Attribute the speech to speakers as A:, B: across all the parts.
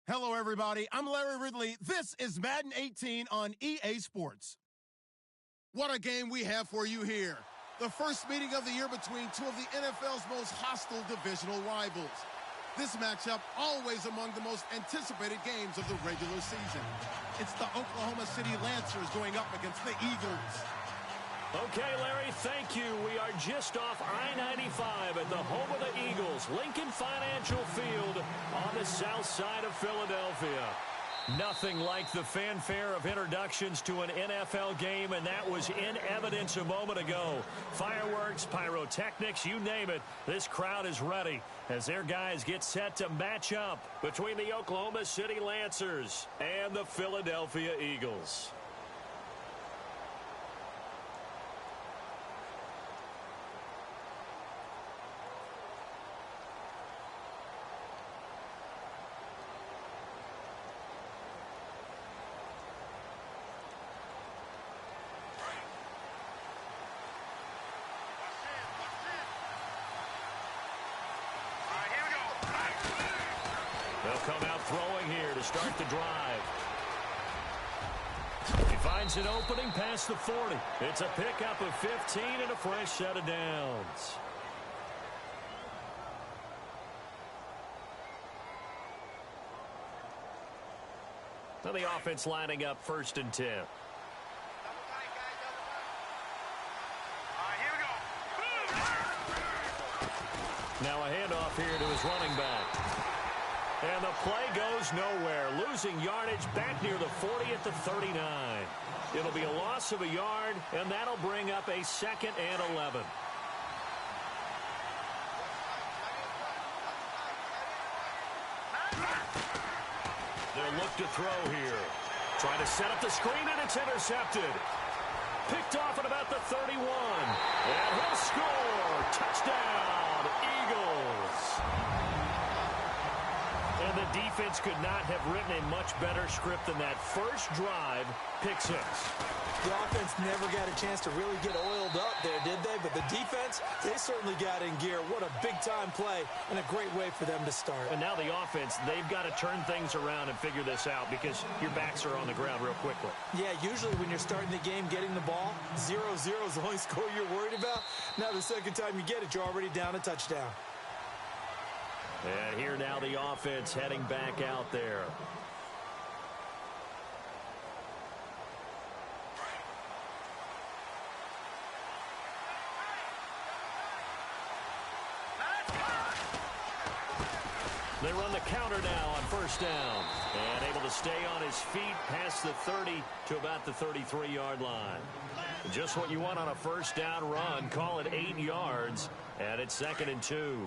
A: Hello, everybody. I'm Larry Ridley. This is Madden 18 on EA Sports. What a game we have for you here. The first meeting of the year between two of the NFL's most hostile divisional rivals. This matchup always among the most anticipated games of the regular season. It's the Oklahoma City Lancers going up against the Eagles.
B: Okay, Larry, thank you. We are just off I-95 at the home of the Eagles, Lincoln Financial Field on the south side of Philadelphia. Nothing like the fanfare of introductions to an NFL game, and that was in evidence a moment ago. Fireworks, pyrotechnics, you name it. This crowd is ready as their guys get set to match up between the Oklahoma City Lancers and the Philadelphia Eagles. They'll come out throwing here to start the drive. He finds an opening past the 40. It's a pickup of 15 and a fresh set of downs. So the offense lining up 1st and 10. Now a handoff here to his running back. And the play goes nowhere. Losing yardage back near the 40 at the 39. It'll be a loss of a yard, and that'll bring up a 2nd and 11. They'll look to throw here. Trying to set up the screen, and it's intercepted. Picked off at about the 31. And he'll score. Touchdown, Eagles. And the defense could not have written a much better script than that. First drive, pick 6.
C: The offense never got a chance to really get oiled up there, did they? But the defense, they certainly got in gear. What a big-time play and a great way for them to start.
B: And now the offense, they've got to turn things around and figure this out because your backs are on the ground real quickly. Yeah, usually when you're starting the game, getting the ball, 0-0 is the only score you're worried about. Now the second time you get it, you're already down a touchdown. And here now the offense heading back out there. They run the counter now on 1st down. And able to stay on his feet past the 30 to about the 33-yard line. Just what you want on a 1st down run. Call it 8 yards. And it's 2nd and 2.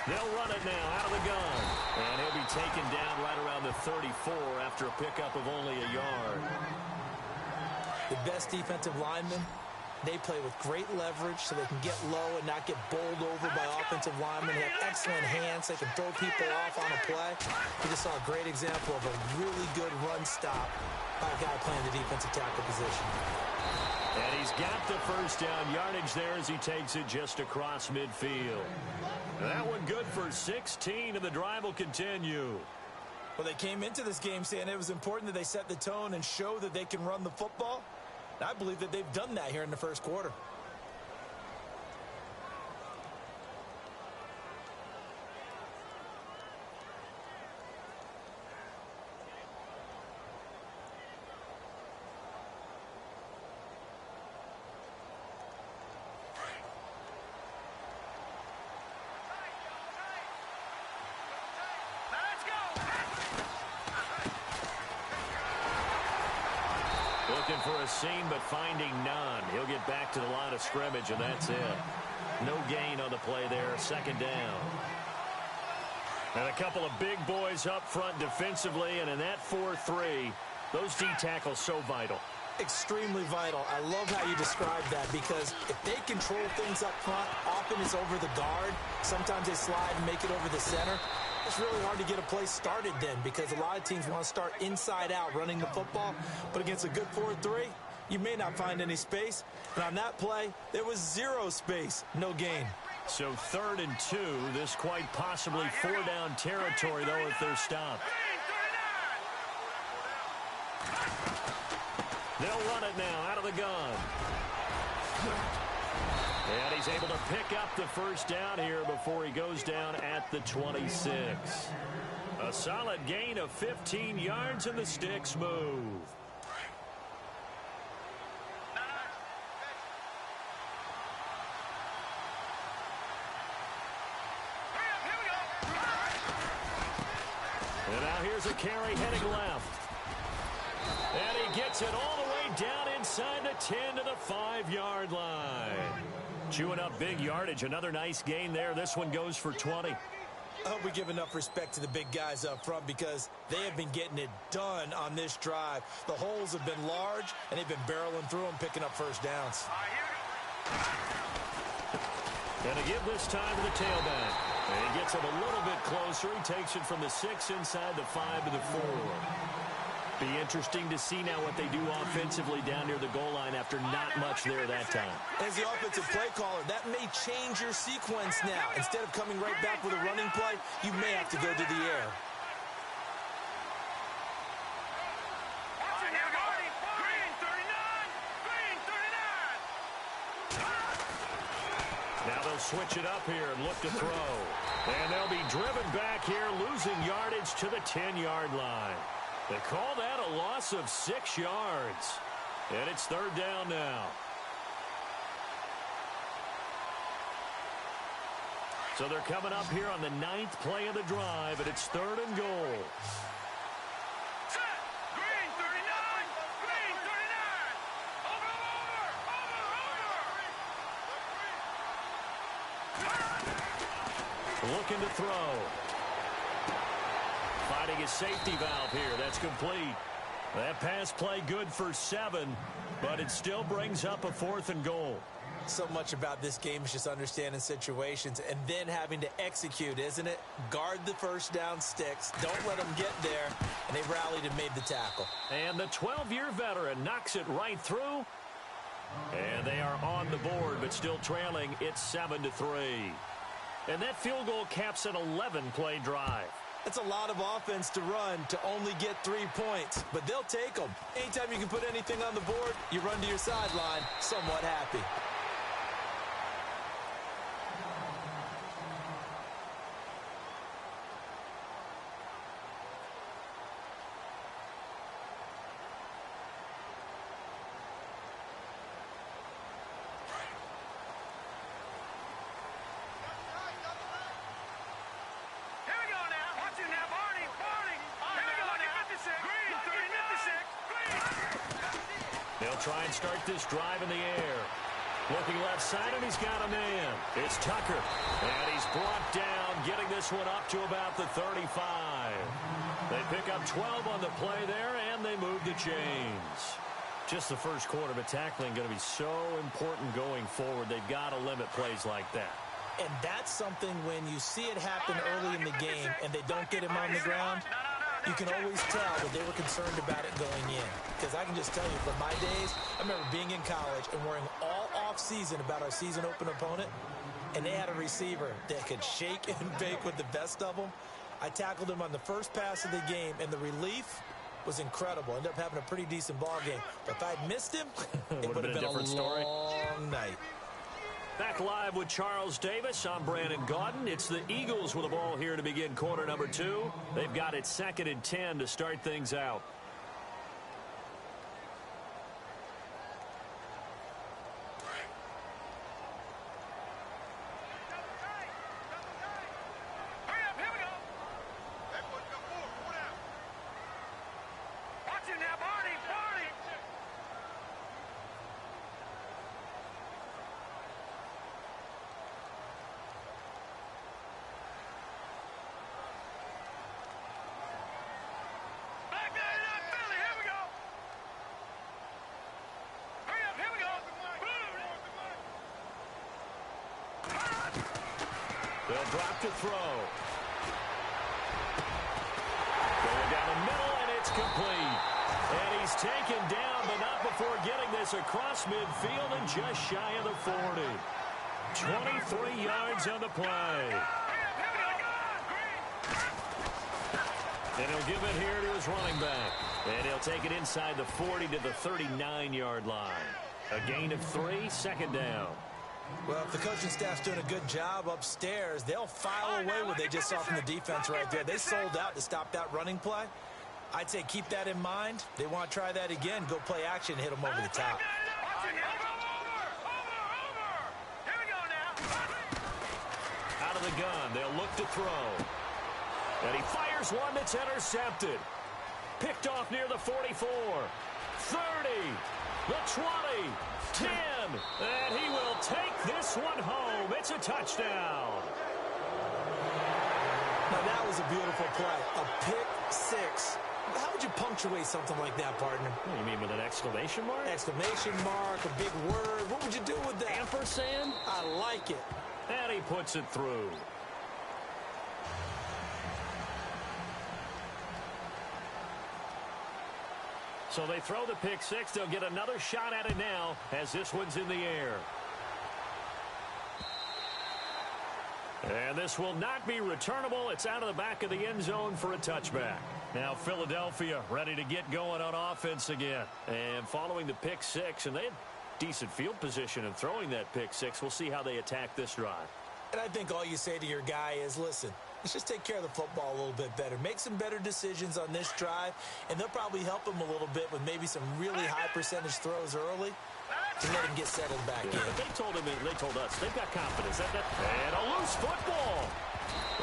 B: They'll run it now out of the gun. And he'll be taken down right around the 34 after a pickup of only a yard.
C: The best defensive linemen, they play with great leverage so they can get low and not get bowled over by offensive linemen. They have excellent hands. They can throw people off on a play. We just saw a great example of a really good run stop by a guy playing the defensive tackle position.
B: And he's got the 1st down yardage there as he takes it just across midfield. That one good for 16, and the drive will continue.
C: Well, they came into this game saying it was important that they set the tone and show that they can run the football. I believe that they've done that here in the 1st quarter.
B: Looking for a seam, but finding none. He'll get back to the line of scrimmage, and that's it. No gain on the play there. 2nd down. And a couple of big boys up front defensively, and in that 4-3, those D tackles so vital.
C: Extremely vital. I love how you describe that because if they control things up front, often it's over the guard. Sometimes they slide and make it over the center. It's really hard to get a play started then because a lot of teams want to start inside out running the football. But against a good 4-3, you may not find any space. And on that play, there was zero space, no gain.
B: So 3rd and 2, this quite possibly 4-down territory, though, if they're stopped. They'll run it now out of the gun. And he's able to pick up the first down here before he goes down at the 26. A solid gain of 15 yards, and the sticks move. And now here's a carry heading left. And he gets it all the way down inside the 10 to the 5-yard line. Chewing up big yardage. Another nice gain there. This one goes for 20.
C: I hope we give enough respect to the big guys up front because they have been getting it done on this drive. The holes have been large, and they've been barreling through them, picking up first downs.
B: And to give this time to the tailback. And he gets it a little bit closer. He takes it from the 6 inside the 5 to the 4. Be interesting to see now what they do offensively down near the goal line after not much there that time.
C: As the offensive play caller, that may change your sequence now. Instead of coming right back with a running play, you may have to go to the air.
B: Now they'll switch it up here and look to throw. And they'll be driven back here, losing yardage to the 10-yard line. They call that a loss of 6 yards. And it's 3rd down now. So they're coming up here on the 9th play of the drive, and it's 3rd and goal. Looking to throw. Finding his safety valve here. That's complete. That pass play good for 7, but it still brings up a 4th and goal.
C: So much about this game is just understanding situations and then having to execute, isn't it? Guard the first down sticks. Don't let them get there. And they rallied and made the tackle.
B: And the 12-year veteran knocks it right through. And they are on the board, but still trailing. It's 7-3. And that field goal caps an 11-play drive.
C: It's a lot of offense to run to only get 3 points, but they'll take them. Anytime you can put anything on the board, you run to your sideline somewhat happy.
B: They'll try and start this drive in the air. Looking left side, and he's got a man. It's Tucker. And he's brought down, getting this one up to about the 35. They pick up 12 on the play there, and they move the chains. Just the first quarter, but tackling going to be so important going forward. They've got to limit plays like that.
C: And that's something when you see it happen early in the game and they don't get him on the ground, you can always tell that they were concerned about it going in. Because I can just tell you, from my days, I remember being in college and worrying all off-season about our season open opponent, and they had a receiver that could shake and bake with the best of them. I tackled him on the first pass of the game, and the relief was incredible. Ended up having a pretty decent ball game. But if I'd missed him, it would have been a long night.
B: Back live with Charles Davis. I'm Brandon Gaudin. It's the Eagles with the ball here to begin quarter number 2. They've got it 2nd and 10 to start things out. They'll drop to throw. Going down the middle, and it's complete. And he's is taken down, but not before getting this across midfield and just shy of the 40. 23 yards on the play. And he'll give it here to his running back. And he'll take it inside the 40 to the 39-yard line. A gain of 3, second down.
C: Well, if the coaching staff's doing a good job upstairs, they'll file away what they just saw from the defense right there. They sold out to stop that running play. I'd say keep that in mind. They want to try that again. Go play action and hit them over the top.
B: Out of the gun, they'll look to throw. And he fires one that's intercepted. Picked off near the 44. 30. The 20. 10. And he will take this one home. It's a touchdown.
C: Now, that was a beautiful play. A pick six. How would you punctuate something like that, partner?
B: What, you mean with an exclamation mark?
C: Exclamation mark, a big word. What would you do with that?
B: Ampersand?
C: I like it.
B: And he puts it through. So they throw the pick six. They'll get another shot at it now as this one's in the air. And this will not be returnable. It's out of the back of the end zone for a touchback. Now Philadelphia ready to get going on offense again. And following the pick six, and they had decent field position in throwing that pick six. We'll see how they attack this drive.
C: And I think all you say to your guy is, listen, let's just take care of the football a little bit better. Make some better decisions on this drive, and they'll probably help him a little bit with maybe some really high percentage throws early to let him get settled back in.
B: They told us they've got confidence. And a loose football.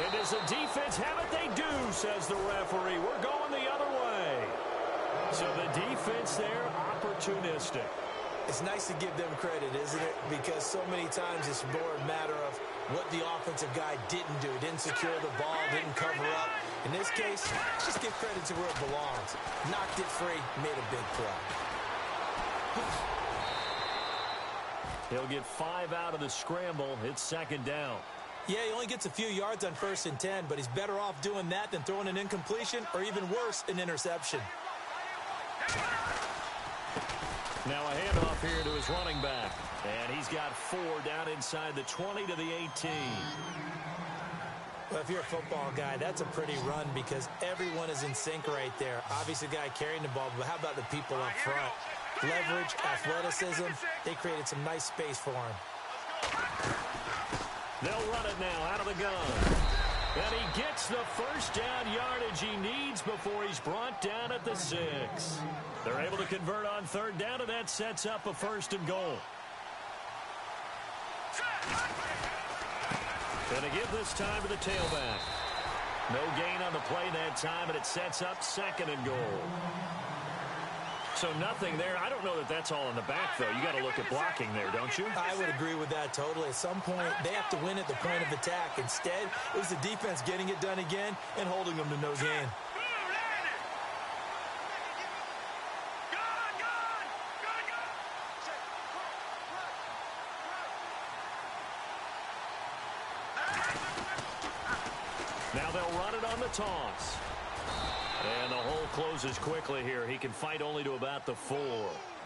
B: And does the defense have it? They do, says the referee. We're going the other way. So the defense there, opportunistic.
C: It's nice to give them credit, isn't it? Because so many times it's more a matter of what the offensive guy didn't do. Didn't secure the ball, didn't cover up. In this case, just give credit to where it belongs. Knocked it free, made a big play.
B: He'll get 5 out of the scramble. It's second down.
C: Yeah, he only gets a few yards on 1st and 10, but he's better off doing that than throwing an incompletion or even worse, an interception.
B: Now a handoff here to his running back. And he's got 4 down inside the 20 to the 18.
C: Well, if you're a football guy, that's a pretty run because everyone is in sync right there. Obviously, the guy carrying the ball, but how about the people up front? Leverage, athleticism, they created some nice space for him.
B: They'll run it now out of the gun. And he gets the first down yardage he needs before he's brought down at the 6. They're able to convert on 3rd down, and that sets up a 1st and goal. Going to give this time to the tailback. No gain on the play that time, and it sets up 2nd and goal. So nothing there. I don't know that that's all in the back, though. You got to look at blocking there, don't you?
C: I would agree with that totally. At some point, they have to win at the point of attack. Instead, it was the defense getting it done again and holding them to no gain.
B: Now they'll run it on the toss. And the hole closes quickly here. He can fight only to about the 4.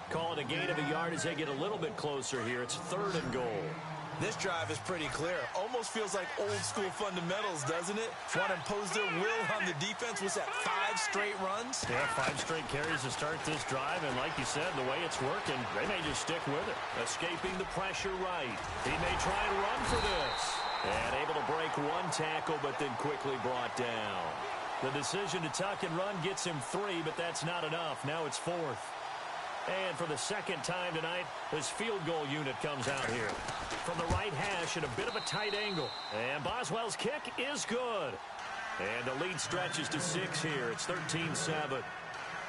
B: Call it a gain of a yard as they get a little bit closer here. It's 3rd and goal.
C: This drive is pretty clear. Almost feels like old school fundamentals, doesn't it? Want to impose their will on the defense. Was that 5 straight runs?
B: Yeah, 5 straight carries to start this drive. And like you said, the way it's working, they may just stick with it. Escaping the pressure right. He may try and run for this. And able to break 1 tackle, but then quickly brought down. The decision to tuck and run gets him 3, but that's not enough. Now it's 4th. And for the 2nd time tonight, his field goal unit comes out here. From the right hash at a bit of a tight angle. And Boswell's kick is good. And the lead stretches to 6 here. It's 13-7.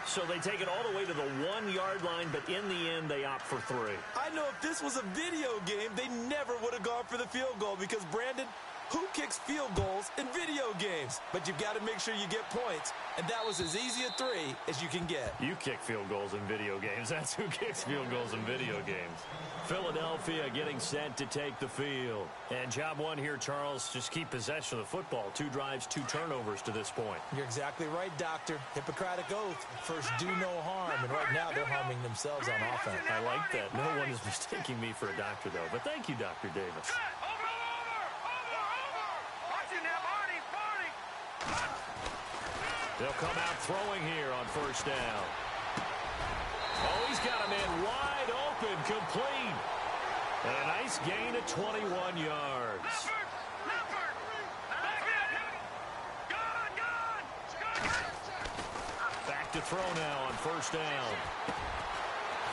B: So they take it all the way to the 1-yard line, but in the end, they opt for 3.
C: I know if this was a video game, they never would have gone for the field goal because, Brandon, Who kicks field goals in video games? But you've got to make sure you get points, and that was as easy a 3 as you can get.
B: You kick field goals in video games. That's who kicks field goals in video games. Philadelphia getting set to take the field. And job one here, Charles, just keep possession of the football. 2 drives, 2 turnovers to this point.
C: You're exactly right, Doctor. Hippocratic oath. First, do no harm. And right now, they're harming themselves on offense.
B: I like that. No one is mistaking me for a doctor, though. But thank you, Dr. Davis. They'll come out throwing here on first down. Oh, he's got a man wide open, complete. And a nice gain of 21 yards. Back to throw now on first down.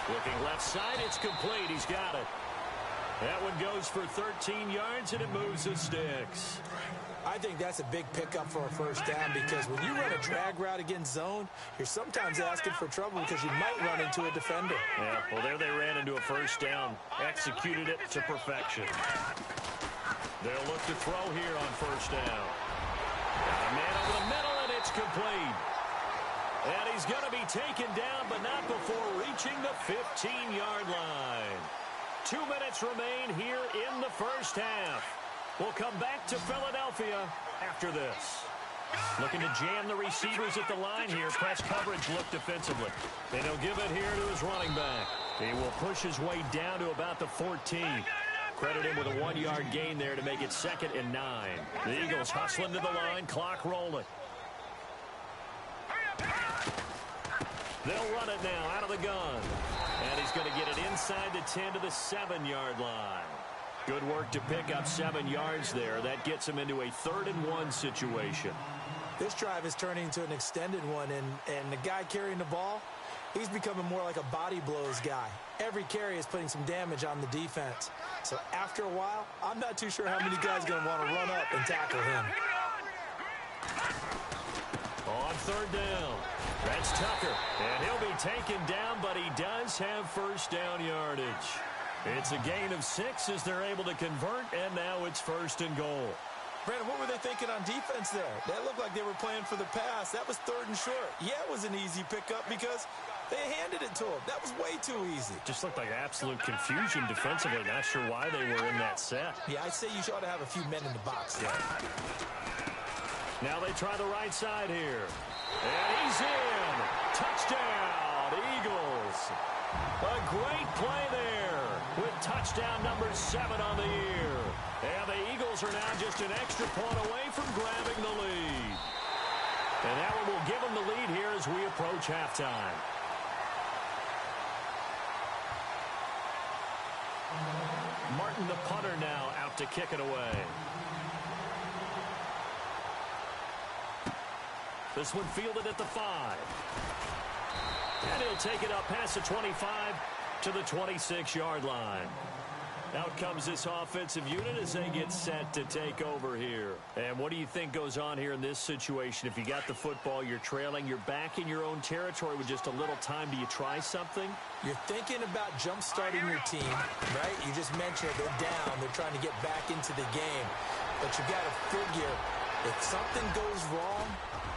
B: Looking left side, it's complete. He's got it. That one goes for 13 yards, and it moves the sticks.
C: I think that's a big pickup for a first down because when you run a drag route against zone, you're sometimes asking for trouble because you might run into a defender.
B: Yeah, well, there they ran into a first down. Executed it to perfection. They'll look to throw here on first down. Got a man over the middle, and it's complete. And he's going to be taken down, but not before reaching the 15-yard line. 2 minutes remain here in the first half. We'll come back to Philadelphia after this. Looking to jam the receivers at the line here. Press coverage look defensively. And he'll give it here to his running back. He will push his way down to about the 14. Credit him with a 1-yard gain there to make it 2nd and 9. The Eagles hustling to the line, clock rolling. They'll run it now out of the gun. And he's going to get it inside the 10 to the 7-yard line. Good work to pick up 7 yards there. That gets him into a 3rd and 1 situation.
C: This drive is turning into an extended one, and the guy carrying the ball, he's becoming more like a body blows guy. Every carry is putting some damage on the defense. So after a while, I'm not too sure how many guys are going to want to run up and tackle him.
B: On 3rd down, that's Tucker. And he'll be taken down, but he does have first down yardage. It's a gain of 6 as they're able to convert, and now it's 1st and goal.
C: Brandon, what were they thinking on defense there? That looked like they were playing for the pass. That was 3rd and short. Yeah, it was an easy pickup because they handed it to him. That was way too easy.
B: Just looked like absolute confusion defensively. Not sure why they were in that set.
C: Yeah, I'd say you ought to have a few men in the box there.
B: Now they try the right side here. And he's in. Touchdown, Eagles. A great play there with touchdown number 7 on the year. And the Eagles are now just an extra point away from grabbing the lead. And that one will give them the lead here as we approach halftime. Martin, the punter, now out to kick it away. This one fielded at the 5. And he'll take it up past the 25 to the 26-yard line. Out comes this offensive unit as they get set to take over here. And what do you think goes on here in this situation? If you got the football, you're trailing, you're back in your own territory with just a little time. Do you try something?
C: You're thinking about jump-starting your team, right? You just mentioned they're down. They're trying to get back into the game. But you got to figure if something goes wrong,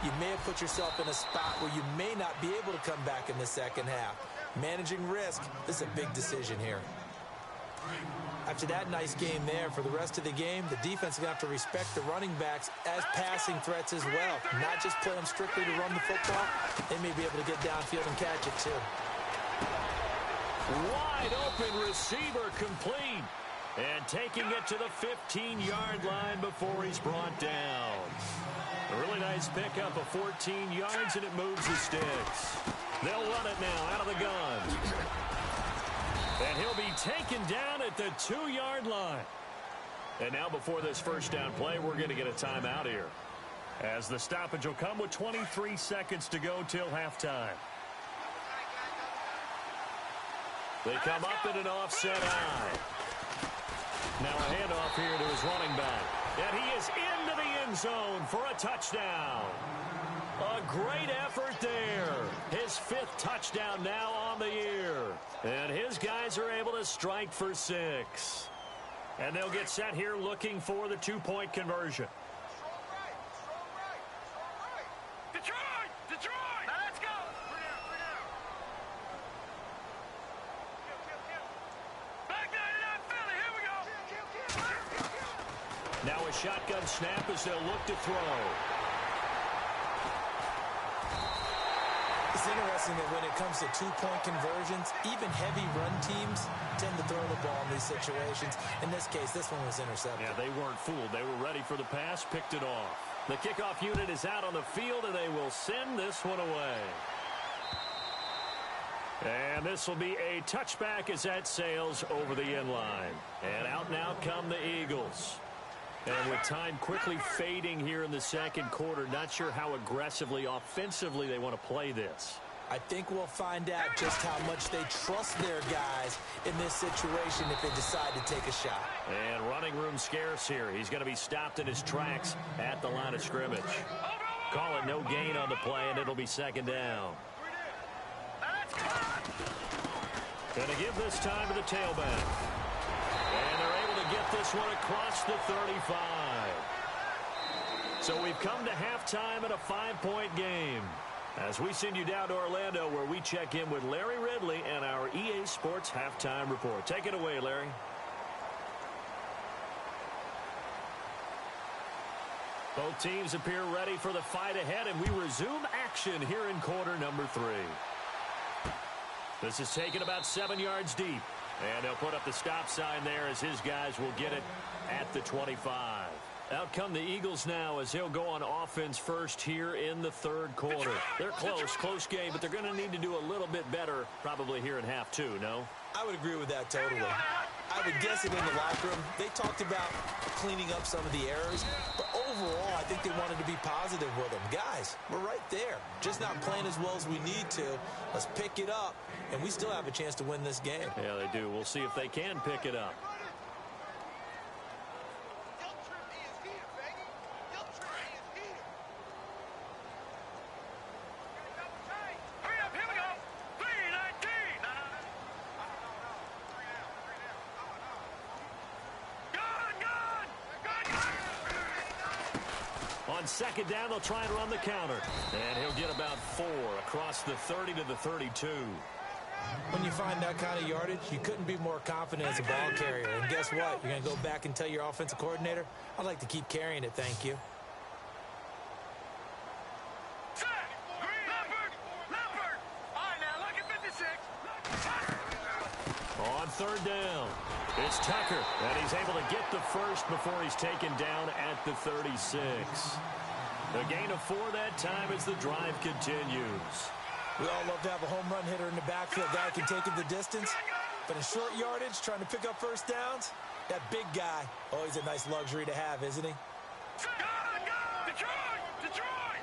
C: you may have put yourself in a spot where you may not be able to come back in the second half. Managing risk, this is a big decision here. After that nice game there, for the rest of the game, the defense is going to have to respect the running backs as passing threats as well. Not just play them strictly to run the football. They may be able to get downfield and catch it too.
B: Wide open receiver complete. And taking it to the 15-yard line before he's brought down. A really nice pickup of 14 yards, and it moves the sticks. They'll run it now out of the gun. And he'll be taken down at the 2-yard line. And now before this first down play, we're going to get a timeout here, as the stoppage will come with 23 seconds to go till halftime. They come up in an offset eye. Now a handoff here to his running back. And he is into the end zone for a touchdown. A great effort there. His 5th touchdown now on the year. And his guys are able to strike for 6. And they'll get set here looking for the two-point conversion.
D: Detroit! Detroit! Now let's go! Back 99 Philly, here we go!
B: Now a shotgun snap as they'll look to throw.
C: It's interesting that when it comes to two-point conversions, even heavy run teams tend to throw the ball in these situations. In this case, this one was intercepted.
B: Yeah, they weren't fooled. They were ready for the pass, picked it off. The kickoff unit is out on the field, and they will send this one away. And this will be a touchback as that sails over the end line. And out now come the Eagles. And with time quickly fading here in the second quarter, not sure how aggressively, offensively they want to play this.
C: I think we'll find out just how much they trust their guys in this situation if they decide to take a shot.
B: And running room scarce here. He's going to be stopped in his tracks at the line of scrimmage. Call it no gain on the play, and it'll be second down. Going to give this time to the tailback. And they're able to get this one across the 35. So we've come to halftime at a 5-point game. As we send you down to Orlando, where we check in with Larry Ridley and our EA Sports Halftime Report. Take it away, Larry. Both teams appear ready for the fight ahead, and we resume action here in quarter number 3. This is taken about 7 yards deep. And they'll put up the stop sign there as his guys will get it at the 25. Out come the Eagles now as they'll go on offense first here in the third quarter. They're close game, but they're going to need to do a little bit better probably here in half 2, no?
C: I would agree with that totally. I would guess it in the locker room. They talked about cleaning up some of the errors, but overall, I think they wanted to be positive with them. Guys, we're right there. Just not playing as well as we need to. Let's pick it up, and we still have a chance to win this game.
B: Yeah, they do. We'll see if they can pick it up. On second down, they'll try and run the counter. And he'll get about 4 across the 30 to the 32.
C: When you find that kind of yardage, you couldn't be more confident as a ball carrier. And guess what? You're going to go back and tell your offensive coordinator, I'd like to keep carrying it, thank you.
B: On third down, it's Tucker, and he's able to get the first before he's taken down at the 36. A gain of 4 that time as the drive continues.
C: We all love to have a home run hitter in the backfield. Guy can take it the distance, but in short yardage, trying to pick up first downs, that big guy, always a nice luxury to have, isn't he?
D: Detroit! Detroit!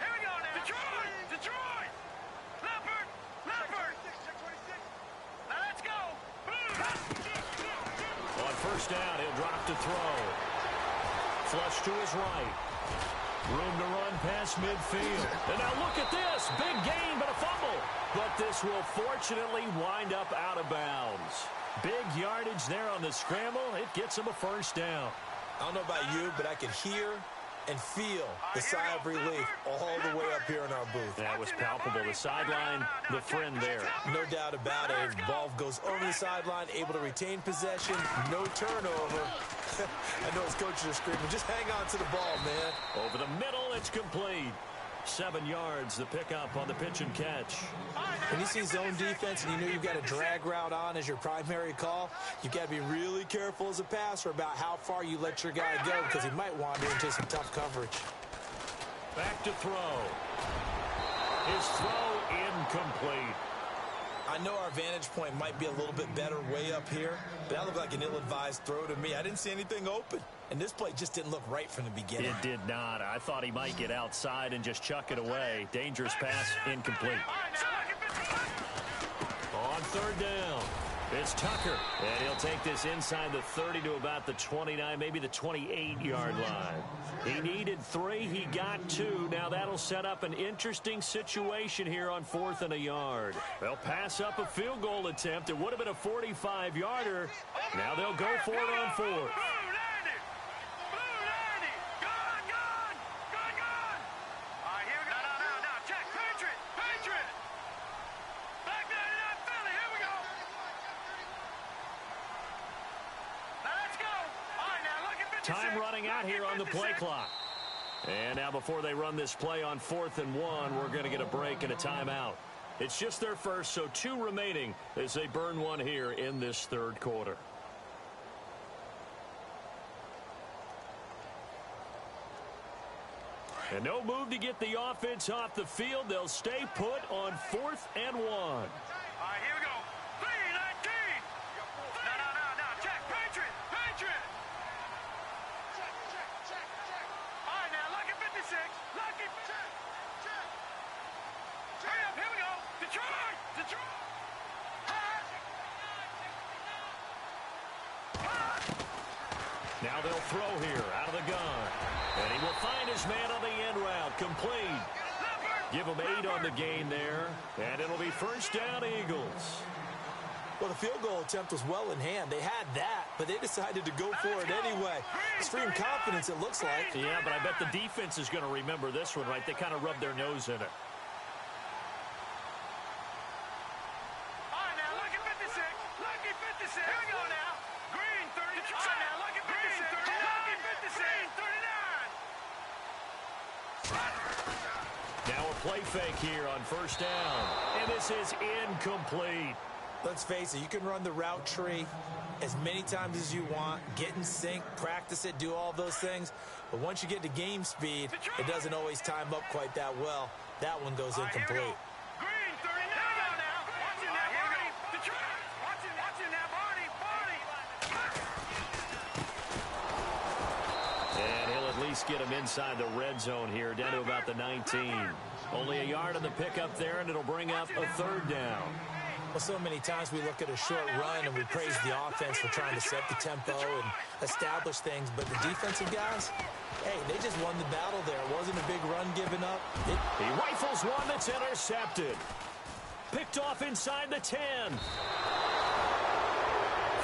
D: Here we go now. Detroit! Detroit! Leopard! Leopard! Now let's go!
B: On first down, he'll drop to throw. Flush to his right. Room to run past midfield. And now look at this. Big gain, but a fumble. But this will fortunately wind up out of bounds. Big yardage there on the scramble. It gets him a first down.
C: I don't know about you, but I could hear and feel the sigh of relief all the way up here in our booth.
B: That was palpable. The sideline, the friend there.
C: No doubt about it. Ball goes over the sideline, able to retain possession, no turnover. I know his coaches are screaming, just hang on to the ball, man.
B: Over the middle, it's complete. 7 yards, the pickup on the pitch and catch.
C: When you see zone defense and you know you've got a drag route on as your primary call, you've got to be really careful as a passer about how far you let your guy go because he might wander into some tough coverage.
B: Back to throw. His throw incomplete.
C: I know our vantage point might be a little bit better way up here, but that looked like an ill-advised throw to me. I didn't see anything open, and this play just didn't look right from the beginning.
B: It did not. I thought he might get outside and just chuck it away. Dangerous pass, incomplete. On third down, It's Tucker, and he'll take this inside the 30 to about the 29, maybe the 28-yard line. He needed 3. He got 2. Now that'll set up an interesting situation here on 4th and a yard. They'll pass up a field goal attempt. It would have been a 45-yarder. Now they'll go for it on 4th. Time running out here on the play clock. And now before they run this play on 4th and 1, we're going to get a break and a timeout. It's just their first, so 2 remaining as they burn one here in this third quarter. And no move to get the offense off the field. They'll stay put on 4th and 1.
D: All right, here we go. 3-19. No. Check. Patriot. All right, now, Lucky 56. Lucky. Check. Hurry up, here we go. Detroit.
B: Now they'll throw here out of the gun. And he will find his man on the end route. Complete. Give him 8 on the game there. And it'll be first down, Eagles.
C: Well, the field goal attempt was well in hand. They had that, but they decided to go for it anyway. Extreme confidence, it looks like.
B: Yeah, but I bet the defense is going to remember this one, right? They kind of rubbed their nose in it.
D: All right, now, Lucky 56. Lucky 56. Here we go now. Green 30. All right, now, Lucky 56. Lucky 39.
B: Now a play fake here on first down. And this is incomplete.
C: Let's face it, you can run the route tree as many times as you want, get in sync, practice it, do all those things. But once you get to game speed, it doesn't always time up quite that well. That one goes incomplete.
D: Green 39. Now. Watch it now, Barney. Detroit. Watch it now, Barney.
B: And he'll at least get him inside the red zone here, down to about the 19. Only a yard on the pickup there, and it'll bring up a third down.
C: Well, so many times we look at a short run and we praise the offense for trying to set the tempo and establish things. But the defensive guys, hey, they just won the battle there. It wasn't a big run given up.
B: He rifles one that's intercepted. Picked off inside the 10.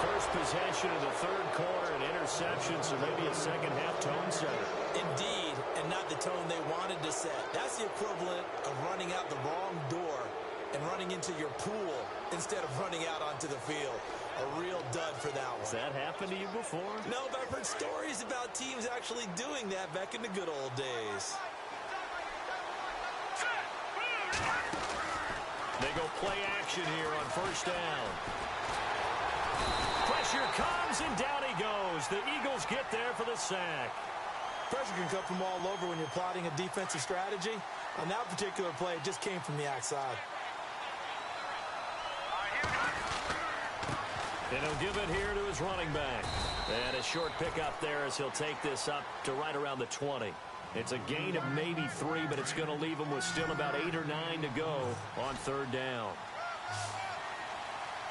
B: First possession of the third quarter, an interception, so maybe a second-half tone setter.
C: Indeed, and not the tone they wanted to set. That's the equivalent of running out the wrong door and running into your pool instead of running out onto the field. A real dud for that one.
B: Has that happened to you before?
C: No, but I've heard stories about teams actually doing that back in the good old days.
B: They go play action here on first down. Pressure comes, and down he goes. The Eagles get there for the sack.
C: Pressure can come from all over when you're plotting a defensive strategy. On that particular play, it just came from the outside.
B: And he'll give it here to his running back. And a short pickup there as he'll take this up to right around the 20. It's a gain of maybe 3, but it's going to leave him with still about 8 or 9 to go on third down.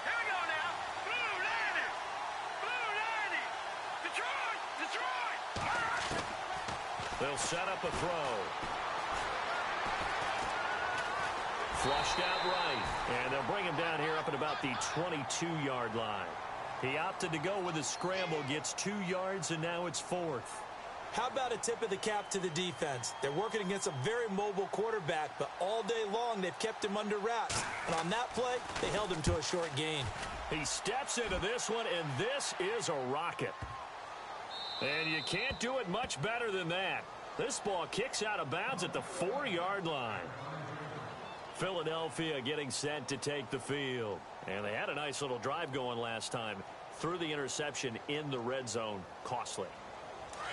D: Here we go now. Blue 90. Detroit.
B: They'll set up a throw. Flushed out right, and they'll bring him down here up at about the 22-yard line. He opted to go with a scramble, gets 2 yards, and now it's 4th.
C: How about a tip of the cap to the defense? They're working against a very mobile quarterback, but all day long they've kept him under wraps. And on that play, they held him to a short gain.
B: He steps into this one, and this is a rocket. And you can't do it much better than that. This ball kicks out of bounds at the 4-yard line. Philadelphia getting set to take the field. And they had a nice little drive going last time. Threw the interception in the red zone. Costly.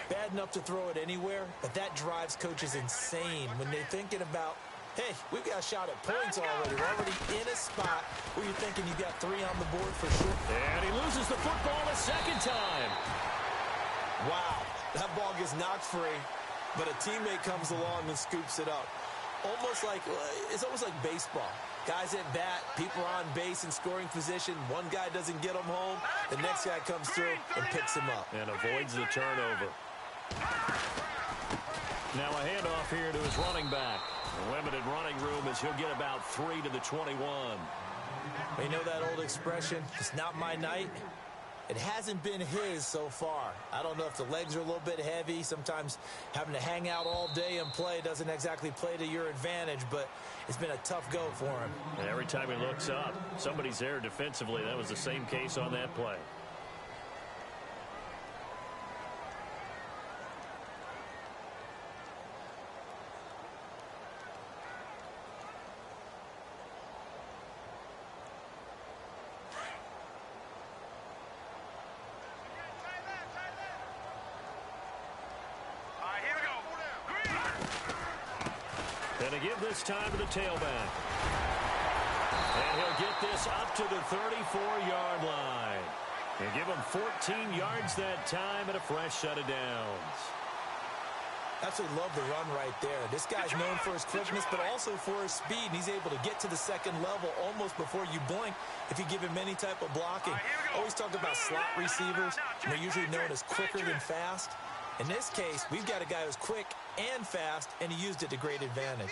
C: Bad enough to throw it anywhere, but that drives coaches insane when they're thinking about, hey, we've got a shot at points already. We're already in a spot where you're thinking you've got 3 on the board for sure.
B: And he loses the football a second time.
C: Wow, that ball gets knocked free, but a teammate comes along and scoops it up. It's almost like baseball. Guys at bat, people are on base in scoring position. One guy doesn't get him home. The next guy comes through and picks him up.
B: And avoids the turnover. Now a handoff here to his running back. Limited running room as he'll get about 3 to the 21.
C: You know that old expression, it's not my night? It hasn't been his so far. I don't know if the legs are a little bit heavy. Sometimes having to hang out all day and play doesn't exactly play to your advantage, but it's been a tough go for him.
B: And every time he looks up, somebody's there defensively. That was the same case on that play. Going to give this time to the tailback. And he'll get this up to the 34-yard line. He'll give him 14 yards that time and a fresh set of downs.
C: Absolutely love the run right there. This guy's known for his quickness, but also for his speed. And he's able to get to the second level almost before you blink if you give him any type of blocking. Always talk about slot receivers, and they're usually known as quicker than fast. In this case, we've got a guy who's quick and fast, and he used it to great advantage.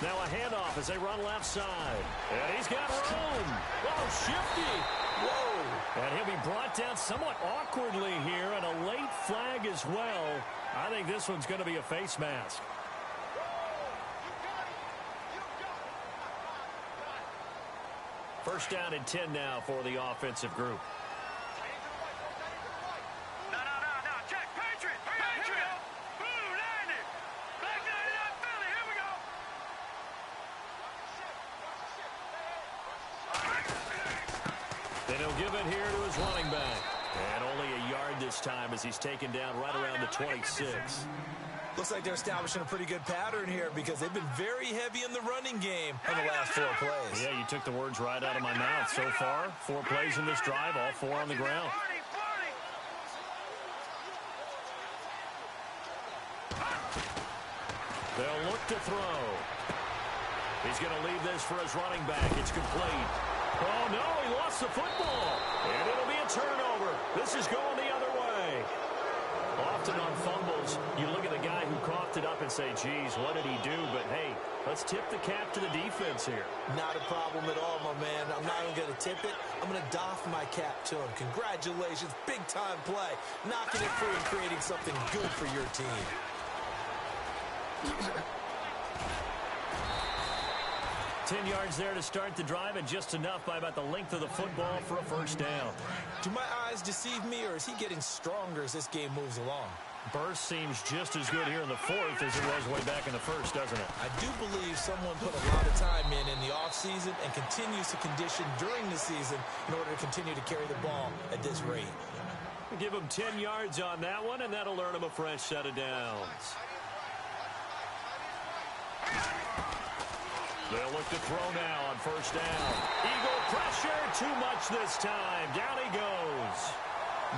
B: Now a handoff as they run left side. And he's got room. Oh, shifty. Whoa. And he'll be brought down somewhat awkwardly here, and a late flag as well. I think this one's going to be a face mask. First down and 10 now for the offensive group. Then he'll give it here to his running back. And only a yard this time as he's taken down right around the 26.
C: Looks like they're establishing a pretty good pattern here because they've been very heavy in the running game in the last 4 plays.
B: Yeah, you took the words right out of my mouth. So far, 4 plays in this drive, all 4 on the ground. They'll look to throw. He's going to leave this for his running back. It's complete. Oh, no, he lost the football. And it'll be a turnover. This is going the other way. Often on fumbles, you look at the guy who coughed it up and say, geez, what did he do? But, hey, let's tip the cap to the defense here.
C: Not a problem at all, my man. I'm not even going to tip it. I'm going to doff my cap to him. Congratulations. Big-time play. Knocking it free and creating something good for your team.
B: 10 yards there to start the drive, and just enough by about the length of the football for a first down.
C: Do my eyes deceive me, or is he getting stronger as this game moves along?
B: Burst seems just as good here in the 4th as it was way back in the 1st, doesn't it?
C: I do believe someone put a lot of time in the offseason and continues to condition during the season in order to continue to carry the ball at this rate.
B: Give him 10 yards on that one, and that'll earn him a fresh set of downs. They'll look to throw now on first down. Eagle pressure, too much this time. Down he goes.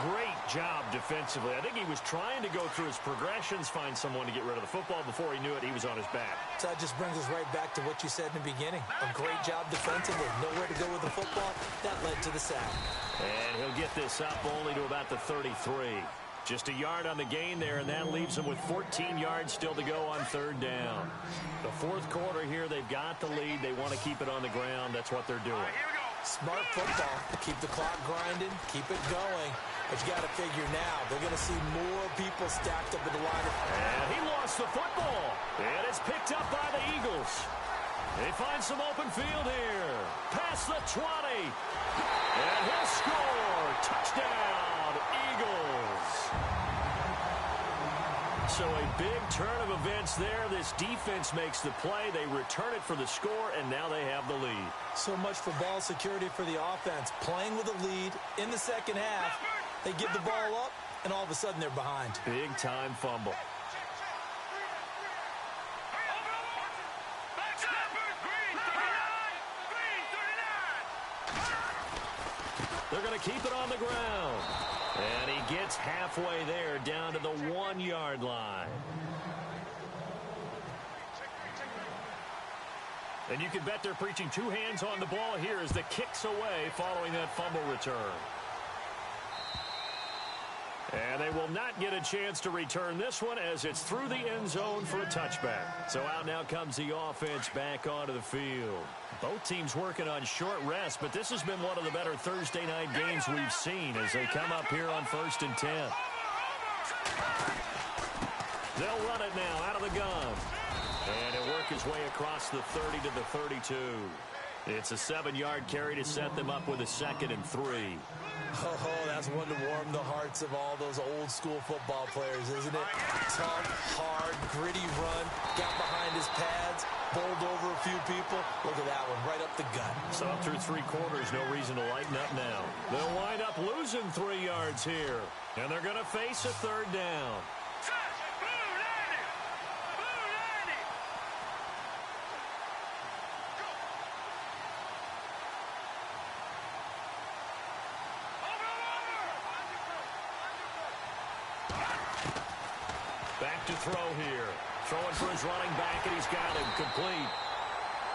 B: Great job defensively. I think he was trying to go through his progressions, find someone to get rid of the football. Before he knew it, he was on his back.
C: So that just brings us right back to what you said in the beginning. A great job defensively. Nowhere to go with the football. That led to the sack.
B: And he'll get this up only to about the 33. Just a yard on the gain there, and that leaves them with 14 yards still to go on third down. The 4th quarter here, they've got the lead. They want to keep it on the ground. That's what they're doing.
C: Smart football. Keep the clock grinding. Keep it going. But you got to figure now, they're going to see more people stacked up at the line.
B: And he lost the football. And it's picked up by the Eagles. They find some open field here. Past the 20. And he'll score. Touchdown, Eagles. So a big turn of events there. This defense makes the play. They return it for the score, and now they have the lead.
C: So much for ball security for the offense. Playing with a lead in the second half. They give the ball up, and all of a sudden they're behind.
B: Big-time fumble. They're going to keep it on the ground. And he gets halfway there, down to the 1-yard line. And you can bet they're preaching two hands on the ball here as the kick's away following that fumble return. And they will not get a chance to return this one as it's through the end zone for a touchback. So out now comes the offense back onto the field. Both teams working on short rest, but this has been one of the better Thursday night games we've seen as they come up here on 1st and 10. They'll run it now out of the gun. And it'll work his way across the 30 to the 32. It's a 7-yard carry to set them up with a 2nd and 3.
C: Oh, that's one to warm the hearts of all those old-school football players, isn't it? Tough, hard, gritty run, got behind his pads, bowled over a few people. Look at that one, right up the gut.
B: So through 3 quarters, no reason to lighten up now. They'll wind up losing 3 yards here, and they're going to face a 3rd down. Back to throw here. Throwing for his running back, and he's got him complete.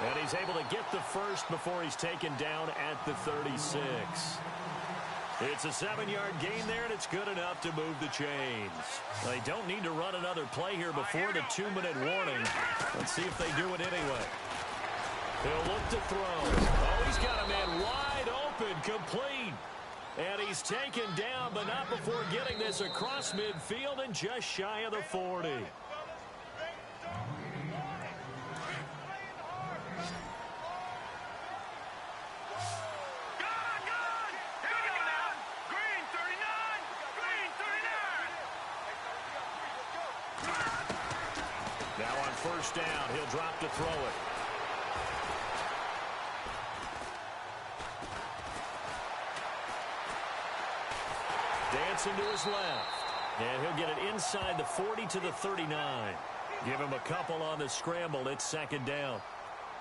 B: And he's able to get the first before he's taken down at the 36. It's a 7-yard gain there, and it's good enough to move the chains. They don't need to run another play here before the 2-minute warning. Let's see if they do it anyway. He'll look to throw. Oh, he's got a man wide open, complete. And he's taken down, but not before getting this across midfield and just shy of the 40. Now on 1st down, he'll drop to throw it. Dancing to his left. And he'll get it inside the 40 to the 39. Give him a couple on the scramble. It's 2nd down.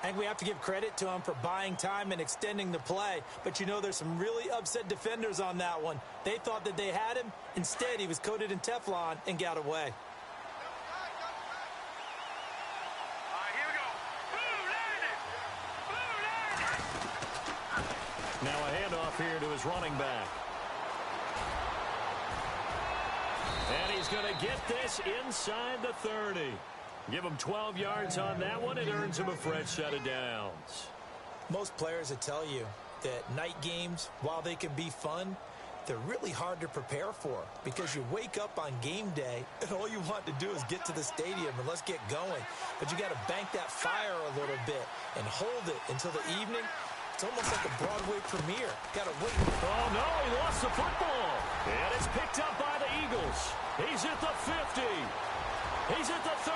C: I think we have to give credit to him for buying time and extending the play. But, you know, there's some really upset defenders on that one. They thought that they had him. Instead, he was coated in Teflon and got away.
B: Now a handoff here to his running back. And he's going to get this inside the 30. Give him 12 yards on that one. It earns him a fresh set of downs.
C: Most players will tell you that night games, while they can be fun, they're really hard to prepare for because you wake up on game day and all you want to do is get to the stadium and let's get going. But you got to bank that fire a little bit and hold it until the evening. It's almost like a Broadway premiere. Got to wait.
B: Oh, no, he lost the football. And it's picked up by the Eagles. He's at the 50. He's at the 30,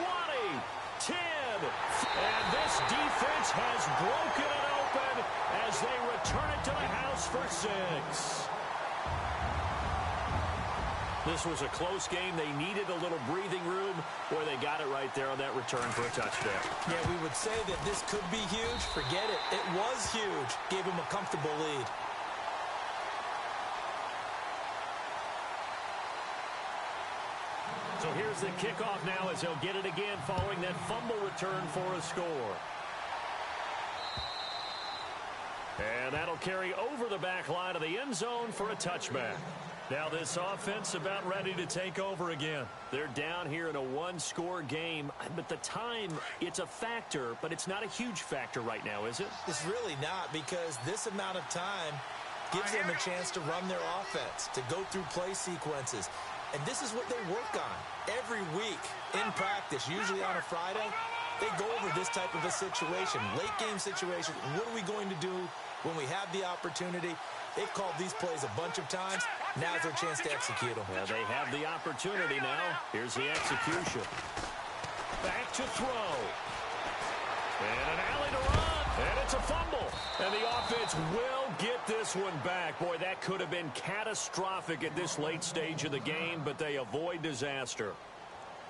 B: 20, 10. And this defense has broken it open as they return it to the house for 6. This was a close game. They needed a little breathing room where they got it right there on that return for a touchdown.
C: Yeah, we would say that this could be huge. Forget it. It was huge. Gave him a comfortable lead.
B: So here's the kickoff now as he'll get it again following that fumble return for a score. And that'll carry over the back line of the end zone for a touchback. Now this offense about ready to take over again. They're down here in a 1-score game, but the time, it's a factor, but it's not a huge factor right now, is it?
C: It's really not because this amount of time gives them a chance to run their offense, to go through play sequences. And this is what they work on every week in practice, usually on a Friday. They go over this type of a situation, late game situation. What are we going to do when we have the opportunity? They've called these plays a bunch of times. Now's their chance to execute them.
B: Well, they have the opportunity now. Here's the execution. Back to throw. And an alley to run. And it's a fumble. And the offense will get this one back. Boy, that could have been catastrophic at this late stage of the game, but they avoid disaster.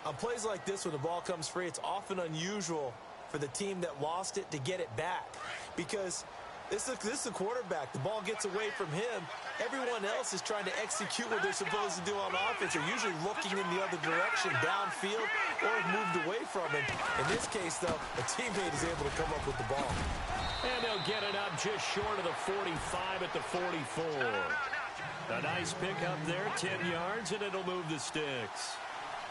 C: On plays like this where the ball comes free, it's often unusual for the team that lost it to get it back because This is a quarterback. The ball gets away from him. Everyone else is trying to execute what they're supposed to do on offense. They're usually looking in the other direction, downfield, or have moved away from it. In this case, though, a teammate is able to come up with the ball.
B: And they'll get it up just short of the 45 at the 44. A nice pickup there, 10 yards, and it'll move the sticks.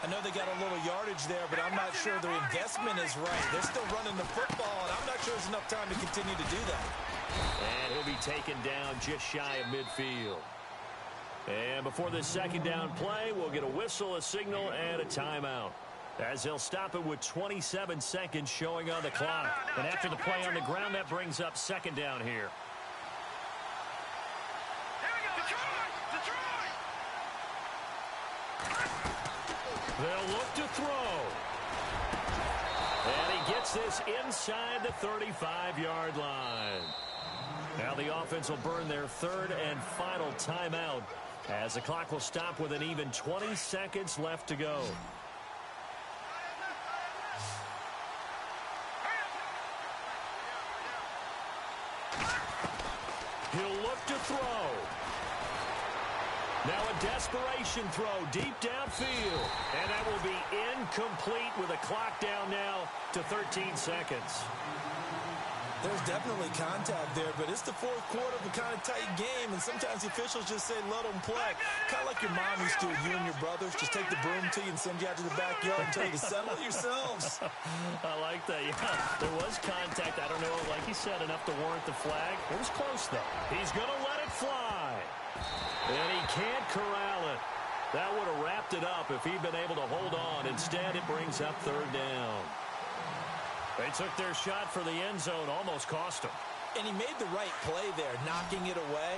C: I know they got a little yardage there, but I'm not sure their investment is right. They're still running the football, and I'm not sure there's enough time to continue to do that.
B: And he'll be taken down just shy of midfield. And before this second down play, we'll get a whistle, a signal, and a timeout, as they'll stop it with 27 seconds showing on the clock. And after the play on the ground, that brings up second down here. They'll look to throw. And he gets this inside the 35-yard line. Now the offense will burn their third and final timeout, as the clock will stop with an even 20 seconds left to go. He'll look to throw. Now a desperation throw deep downfield. And that will be incomplete with a clock down now to 13 seconds.
C: There's definitely contact there, but it's the fourth quarter of a kind of tight game, and sometimes the officials just say, let them play. Kind of like your mom used to, you and your brothers, just take the broom to you and send you out to the backyard and tell you to settle it yourselves.
B: I like that, yeah. There was contact. I don't know, like he said, enough to warrant the flag. It was close, though. He's going to let it fly. And he can't corral it. That would have wrapped it up if he'd been able to hold on. Instead, it brings up third down. They took their shot for the end zone, almost cost him.
C: And he made the right play there, knocking it away.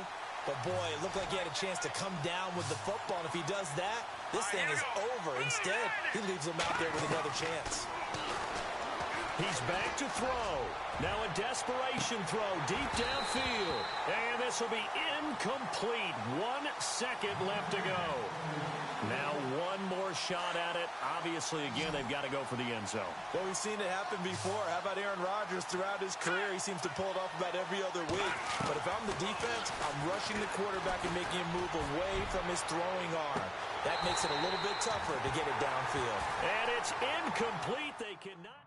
C: But, boy, it looked like he had a chance to come down with the football. And if he does that, this thing is over. Instead, he leaves him out there with another chance.
B: He's back to throw. Now a desperation throw deep downfield. And this will be incomplete. 1 second left to go. Now one more shot at it. Obviously, again, they've got to go for the end zone.
C: Well, we've seen it happen before. How about Aaron Rodgers throughout his career? He seems to pull it off about every other week. But if I'm the defense, I'm rushing the quarterback and making him move away from his throwing arm. That makes it a little bit tougher to get it downfield.
B: And it's incomplete. They cannot.